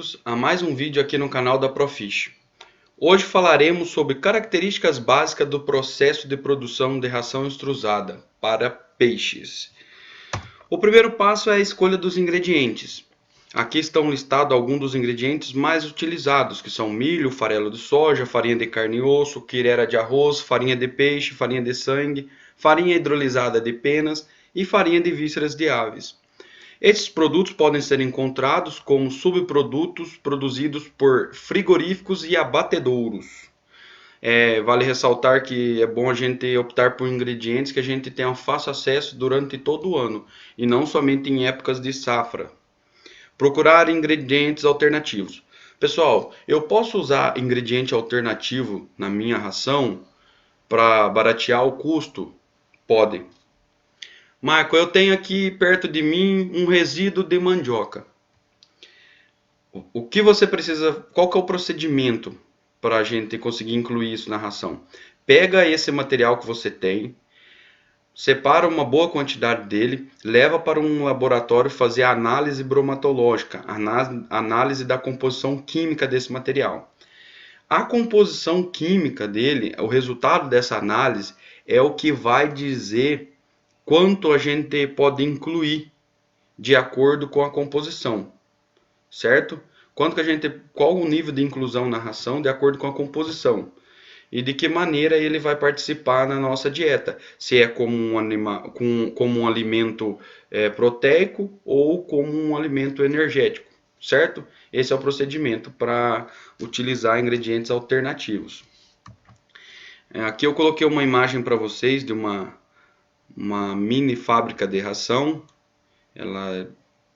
bem-vindos a mais um vídeo aqui no canal da Profish. Hoje falaremos sobre características básicas do processo de produção de ração extrusada para peixes. O primeiro passo é a escolha dos ingredientes. Aqui estão listados alguns dos ingredientes mais utilizados, que são milho, farelo de soja, farinha de carne e osso, quirera de arroz, farinha de peixe, farinha de sangue, farinha hidrolisada de penas e farinha de vísceras de aves. Esses produtos podem ser encontrados como subprodutos produzidos por frigoríficos e abatedouros. Vale ressaltar que é bom a gente optar por ingredientes que a gente tenha fácil acesso durante todo o ano e não somente em épocas de safra. Procurar ingredientes alternativos. Pessoal, eu posso usar ingrediente alternativo na minha ração para baratear o custo? Pode. Marco, eu tenho aqui perto de mim um resíduo de mandioca. O que você precisa, qual que é o procedimento para a gente conseguir incluir isso na ração? Pega esse material que você tem, separa uma boa quantidade dele, leva para um laboratório fazer a análise bromatológica, análise da composição química desse material. A composição química dele, o resultado dessa análise, é o que vai dizer quanto a gente pode incluir de acordo com a composição, certo? Qual o nível de inclusão na ração de acordo com a composição e de que maneira ele vai participar na nossa dieta, se é como como um alimento proteico ou como um alimento energético, certo? Esse é o procedimento para utilizar ingredientes alternativos. Aqui eu coloquei uma imagem para vocês de uma mini fábrica de ração.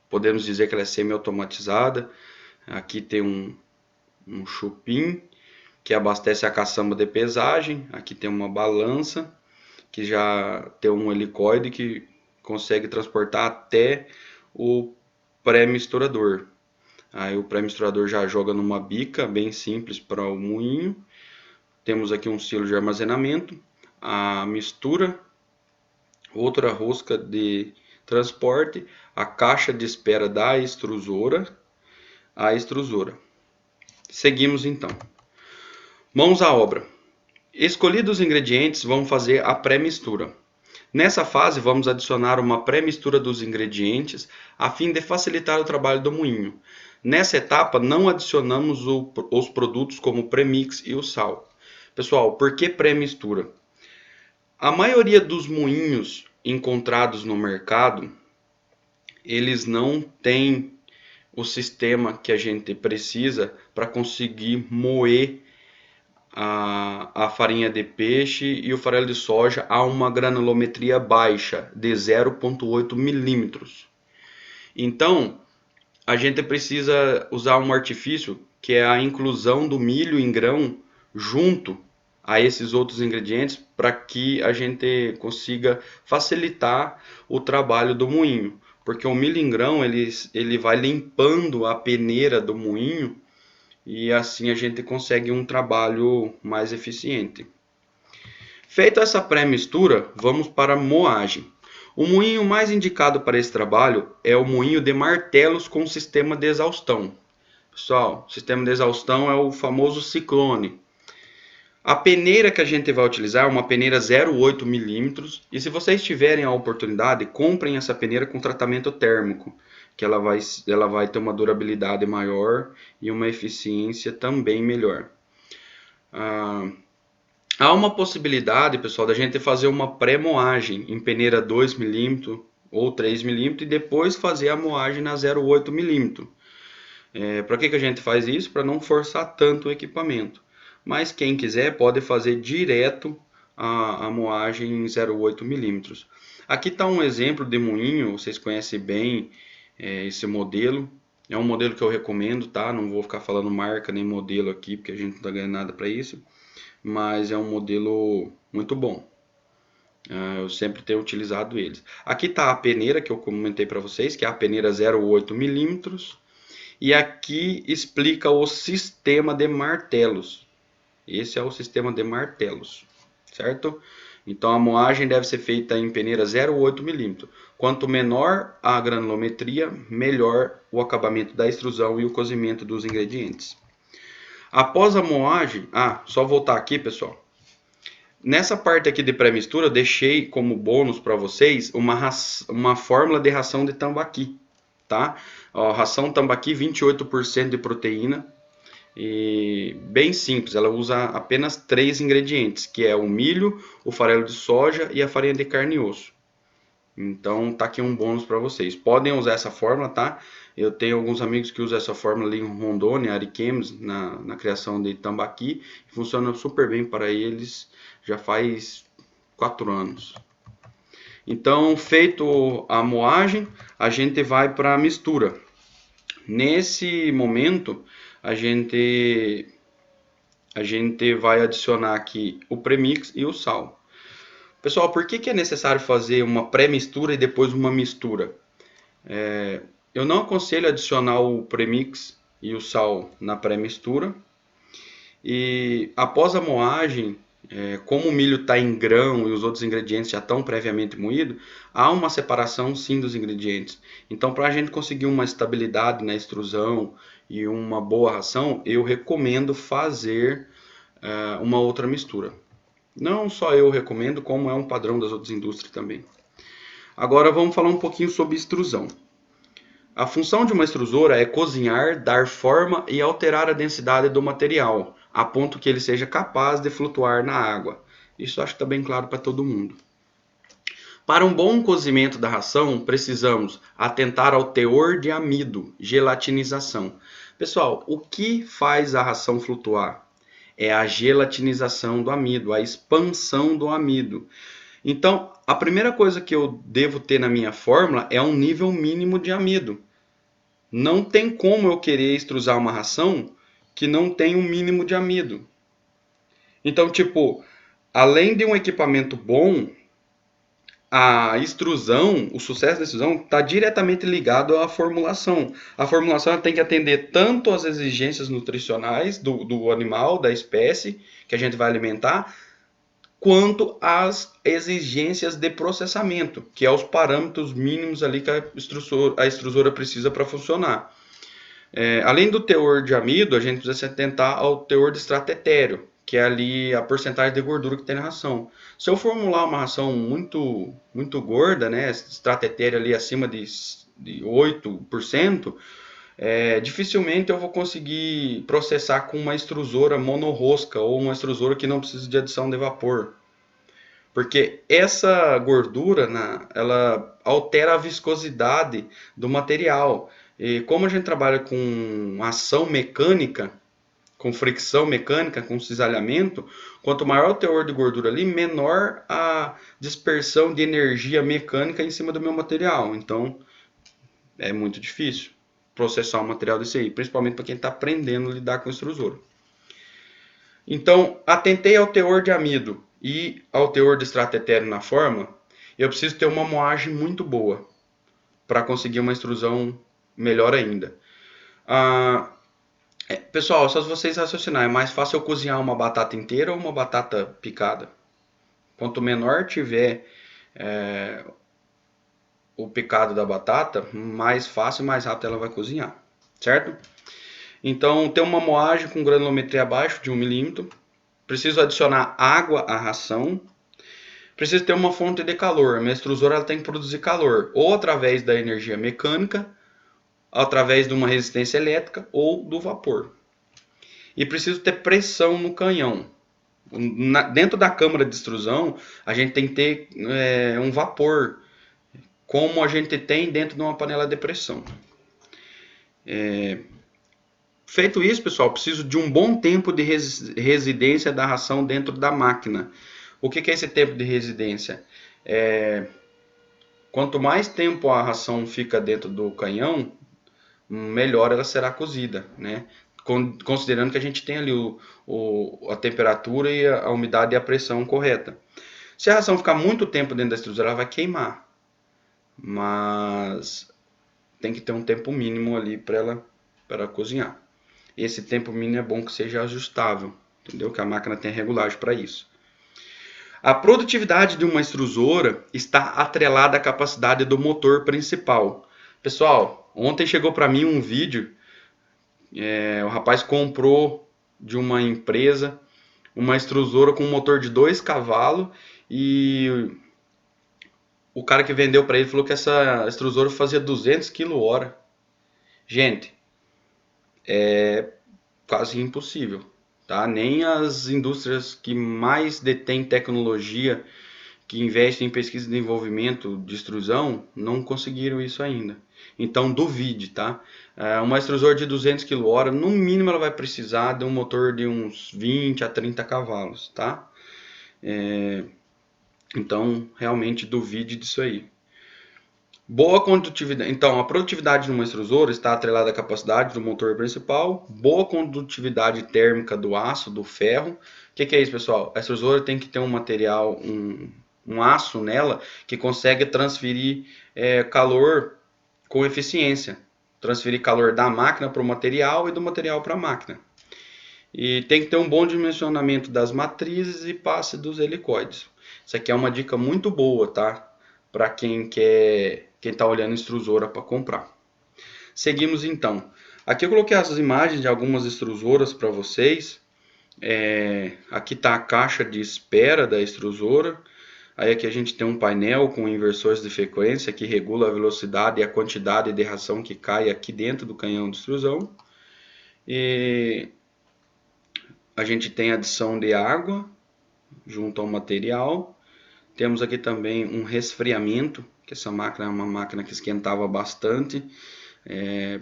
Podemos dizer que ela é semi-automatizada. Aqui tem um chupim que abastece a caçamba de pesagem. Aqui tem uma balança que já tem um helicoide que consegue transportar até o pré-misturador. Aí o pré-misturador já joga numa bica bem simples para o moinho. Temos aqui um silo de armazenamento, a mistura, outra rosca de transporte, a caixa de espera da extrusora, a extrusora. Seguimos então. Mãos à obra. Escolhidos os ingredientes, vamos fazer a pré-mistura. Nessa fase, vamos adicionar uma pré-mistura dos ingredientes a fim de facilitar o trabalho do moinho. Nessa etapa, não adicionamos os produtos como o premix e o sal. Pessoal, por que pré-mistura? A maioria dos moinhos encontrados no mercado, eles não têm o sistema que a gente precisa para conseguir moer a farinha de peixe e o farelo de soja a uma granulometria baixa de 0,8 milímetros. Então, a gente precisa usar um artifício que é a inclusão do milho em grão junto a esses outros ingredientes para que a gente consiga facilitar o trabalho do moinho. Porque o milho em grão ele vai limpando a peneira do moinho e assim a gente consegue um trabalho mais eficiente. Feita essa pré-mistura, vamos para a moagem. O moinho mais indicado para esse trabalho é o moinho de martelos com sistema de exaustão. Pessoal, o sistema de exaustão é o famoso ciclone. A peneira que a gente vai utilizar é uma peneira 0,8 milímetros. E se vocês tiverem a oportunidade, comprem essa peneira com tratamento térmico, que ela vai ter uma durabilidade maior e uma eficiência também melhor. Há uma possibilidade, pessoal, da gente fazer uma pré-moagem em peneira 2 milímetros ou 3 milímetros e depois fazer a moagem na 0,8 milímetros. Para que a gente faz isso? Para não forçar tanto o equipamento. Mas quem quiser pode fazer direto a moagem em 0,8 milímetros. Aqui está um exemplo de moinho, vocês conhecem bem esse modelo. É um modelo que eu recomendo, tá? Não vou ficar falando marca nem modelo aqui, porque a gente não está ganhando nada para isso. Mas é um modelo muito bom. Eu sempre tenho utilizado eles. Aqui está a peneira que eu comentei para vocês, que é a peneira 0,8 milímetros. E aqui explica o sistema de martelos. Esse é o sistema de martelos, certo? Então a moagem deve ser feita em peneira 0,8 milímetros. Quanto menor a granulometria, melhor o acabamento da extrusão e o cozimento dos ingredientes. Após a moagem, só voltar aqui, pessoal. Nessa parte aqui de pré-mistura, eu deixei como bônus para vocês uma fórmula de ração de tambaqui, tá? Ó, ração tambaqui, 28% de proteína, e bem simples, ela usa apenas 3 ingredientes, que é o milho, o farelo de soja e a farinha de carne e osso. Então tá aqui um bônus para vocês. Podem usar essa fórmula, tá? Eu tenho alguns amigos que usam essa fórmula ali em Rondônia, Ariquemes, na criação de tambaqui. Funciona super bem para eles, já faz 4 anos. Então, feito a moagem, a gente vai para a mistura. Nesse momento, a gente vai adicionar aqui o premix e o sal. Pessoal, por que é necessário fazer uma pré-mistura e depois uma mistura? Eu não aconselho adicionar o premix e o sal na pré-mistura. E após a moagem, como o milho está em grão e os outros ingredientes já estão previamente moídos, há uma separação sim dos ingredientes. Então, para a gente conseguir uma estabilidade na extrusão e uma boa ração, eu recomendo fazer uma outra mistura. Não só eu recomendo, como é um padrão das outras indústrias também. Agora vamos falar um pouquinho sobre extrusão. A função de uma extrusora é cozinhar, dar forma e alterar a densidade do material, a ponto que ele seja capaz de flutuar na água. Isso acho que está bem claro para todo mundo. Para um bom cozimento da ração, precisamos atentar ao teor de amido, gelatinização. Pessoal, o que faz a ração flutuar? É a gelatinização do amido, a expansão do amido. Então, a primeira coisa que eu devo ter na minha fórmula é um nível mínimo de amido. Não tem como eu querer extrusar uma ração que não tem um mínimo de amido. Então, tipo, além de um equipamento bom, a extrusão, o sucesso da extrusão está diretamente ligado à formulação. A formulação tem que atender tanto às exigências nutricionais do animal, da espécie que a gente vai alimentar, quanto às exigências de processamento, que é os parâmetros mínimos ali que a extrusora precisa para funcionar. Além do teor de amido, a gente precisa se atentar ao teor de estratério, que é ali a porcentagem de gordura que tem na ração. Se eu formular uma ração muito gorda, né, estratério ali acima de 8%, dificilmente eu vou conseguir processar com uma extrusora monorrosca ou uma extrusora que não precisa de adição de vapor. Porque essa gordura, ela altera a viscosidade do material. E como a gente trabalha com ação mecânica, com fricção mecânica, com cisalhamento, quanto maior o teor de gordura ali, menor a dispersão de energia mecânica em cima do meu material. Então, é muito difícil processar um material desse aí, principalmente para quem está aprendendo a lidar com extrusor. Então, atentei ao teor de amido e ao teor de estratério na forma, eu preciso ter uma moagem muito boa para conseguir uma extrusão melhor ainda. Pessoal, só se vocês raciocinarem, é mais fácil eu cozinhar uma batata inteira ou uma batata picada? Quanto menor tiver o picado da batata, mais fácil e mais rápido ela vai cozinhar, certo? Então, tem uma moagem com granulometria abaixo de 1 milímetro. Preciso adicionar água à ração. Preciso ter uma fonte de calor. A minha extrusora ela tem que produzir calor, ou através da energia mecânica, através de uma resistência elétrica ou do vapor. E preciso ter pressão no canhão. Dentro da câmara de extrusão, a gente tem que ter um vapor, como a gente tem dentro de uma panela de pressão. Feito isso, pessoal, preciso de um bom tempo de residência da ração dentro da máquina. O que é esse tempo de residência? Quanto mais tempo a ração fica dentro do canhão, melhor ela será cozida, né? Considerando que a gente tem ali a temperatura e a umidade e a pressão correta. Se a ração ficar muito tempo dentro da extrusora, ela vai queimar. Mas tem que ter um tempo mínimo ali para ela cozinhar. Esse tempo mínimo é bom que seja ajustável, entendeu? Que a máquina tenha regulagem para isso. A produtividade de uma extrusora está atrelada à capacidade do motor principal. Pessoal, ontem chegou para mim um vídeo, o rapaz comprou de uma empresa uma extrusora com um motor de 2 cavalos e o cara que vendeu para ele falou que essa extrusora fazia 200 km/h. Gente, quase impossível, tá? Nem as indústrias que mais detêm tecnologia, que investem em pesquisa e desenvolvimento de extrusão, não conseguiram isso ainda. Então duvide, tá? Uma extrusora de 200 kW, no mínimo ela vai precisar de um motor de uns 20 a 30 cavalos, tá? Então realmente duvide disso aí. Boa condutividade. Então, a produtividade de uma extrusora está atrelada à capacidade do motor principal, boa condutividade térmica do aço, do ferro. O que é isso, pessoal? A extrusora tem que ter um material, um aço nela que consegue transferir calor com eficiência. Transferir calor da máquina para o material e do material para a máquina. E tem que ter um bom dimensionamento das matrizes e passe dos helicoides. Isso aqui é uma dica muito boa, tá? Para quem está olhando extrusora para comprar. Seguimos então. Aqui eu coloquei as imagens de algumas extrusoras para vocês. Aqui está a caixa de espera da extrusora. Aí aqui a gente tem um painel com inversores de frequência que regula a velocidade e a quantidade de ração que cai aqui dentro do canhão de extrusão. E a gente tem adição de água junto ao material. Temos aqui também um resfriamento, que essa máquina é uma máquina que esquentava bastante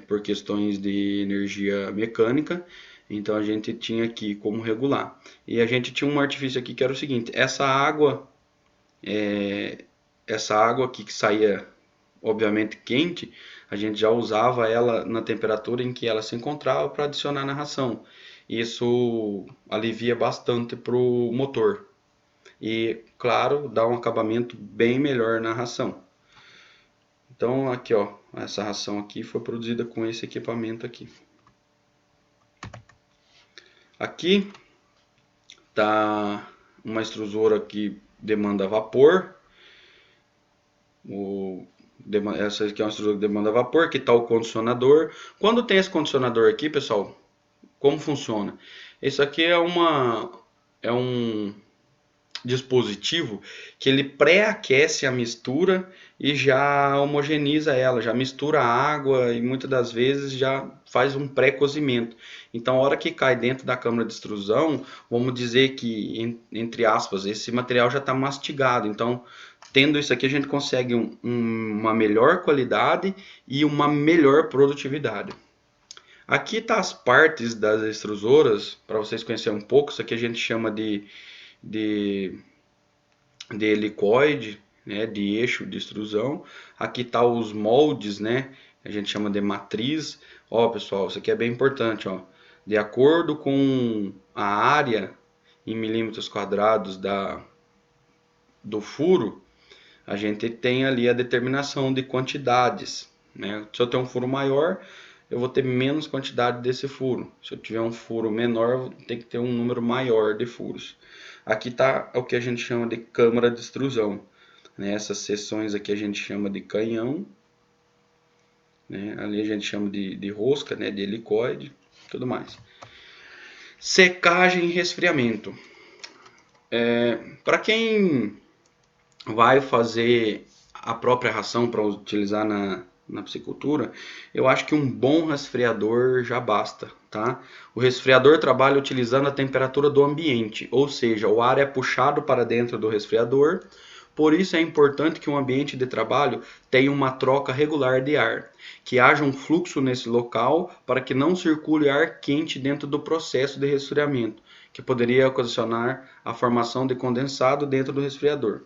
por questões de energia mecânica. Então a gente tinha aqui como regular. E a gente tinha um artifício aqui que era o seguinte: essa água aqui que saía obviamente quente, a gente já usava ela na temperatura em que ela se encontrava para adicionar na ração. Isso alivia bastante para o motor. E, claro, dá um acabamento bem melhor na ração. Então, aqui, ó, essa ração aqui foi produzida com esse equipamento aqui. Aqui tá uma extrusora que demanda vapor. Essa aqui é uma extrusora que demanda vapor, que está o condicionador. Quando tem esse condicionador aqui, pessoal, como funciona? Isso aqui é um dispositivo que ele pré-aquece a mistura e já homogeniza ela, já mistura a água e muitas das vezes já faz um pré-cozimento. Então, a hora que cai dentro da câmara de extrusão, vamos dizer que, entre aspas, esse material já está mastigado. Então, tendo isso aqui, a gente consegue uma melhor qualidade e uma melhor produtividade. Aqui está as partes das extrusoras, para vocês conhecerem um pouco. Isso aqui a gente chama de helicoide, né, de eixo de extrusão. Aqui tá os moldes, né, a gente chama de matriz. Ó, pessoal, isso aqui é bem importante, ó. De acordo com a área em milímetros quadrados do furo, a gente tem ali a determinação de quantidades, né? Se eu tenho um furo maior, eu vou ter menos quantidade desse furo. Se eu tiver um furo menor, tem que ter um número maior de furos. Aqui está o que a gente chama de câmara de extrusão. Essas seções aqui a gente chama de canhão. Ali a gente chama de rosca, de helicoide, tudo mais. Secagem e resfriamento. Para quem vai fazer a própria ração para utilizar na piscicultura, eu acho que um bom resfriador já basta, tá? O resfriador trabalha utilizando a temperatura do ambiente, ou seja, o ar é puxado para dentro do resfriador. Por isso é importante que um ambiente de trabalho tenha uma troca regular de ar, que haja um fluxo nesse local para que não circule ar quente dentro do processo de resfriamento, que poderia ocasionar a formação de condensado dentro do resfriador.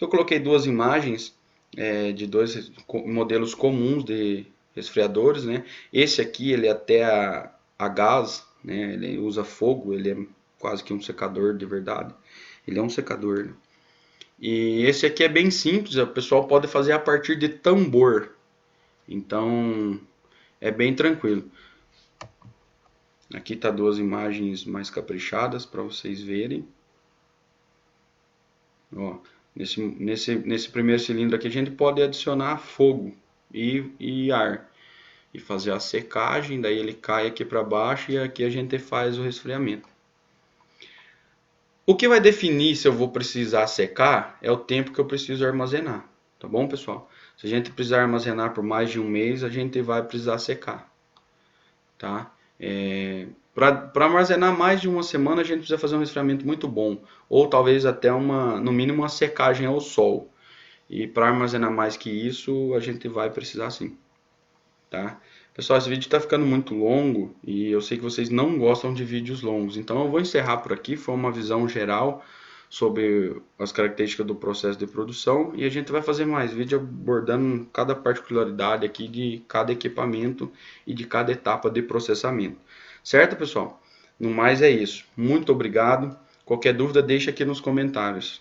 Eu coloquei duas imagens de dois modelos comuns de resfriadores, né? Esse aqui ele é até a gás, né? Ele usa fogo, ele é quase que um secador de verdade. Ele é um secador, né? E esse aqui é bem simples, o pessoal pode fazer a partir de tambor. Então é bem tranquilo. Aqui tá duas imagens mais caprichadas para vocês verem. Ó, nesse primeiro cilindro aqui a gente pode adicionar fogo e ar e fazer a secagem, daí ele cai aqui para baixo e aqui a gente faz o resfriamento. O que vai definir se eu vou precisar secar é o tempo que eu preciso armazenar, tá bom, pessoal? Se a gente precisar armazenar por mais de um mês, a gente vai precisar secar, tá? Para armazenar mais de uma semana, a gente precisa fazer um resfriamento muito bom, ou talvez até no mínimo uma secagem ao sol. E para armazenar mais que isso, a gente vai precisar sim, tá? Pessoal, esse vídeo está ficando muito longo e eu sei que vocês não gostam de vídeos longos, então eu vou encerrar por aqui. Foi uma visão geral sobre as características do processo de produção e a gente vai fazer mais vídeo abordando cada particularidade aqui de cada equipamento e de cada etapa de processamento. Certo, pessoal? No mais é isso. Muito obrigado. Qualquer dúvida, deixa aqui nos comentários.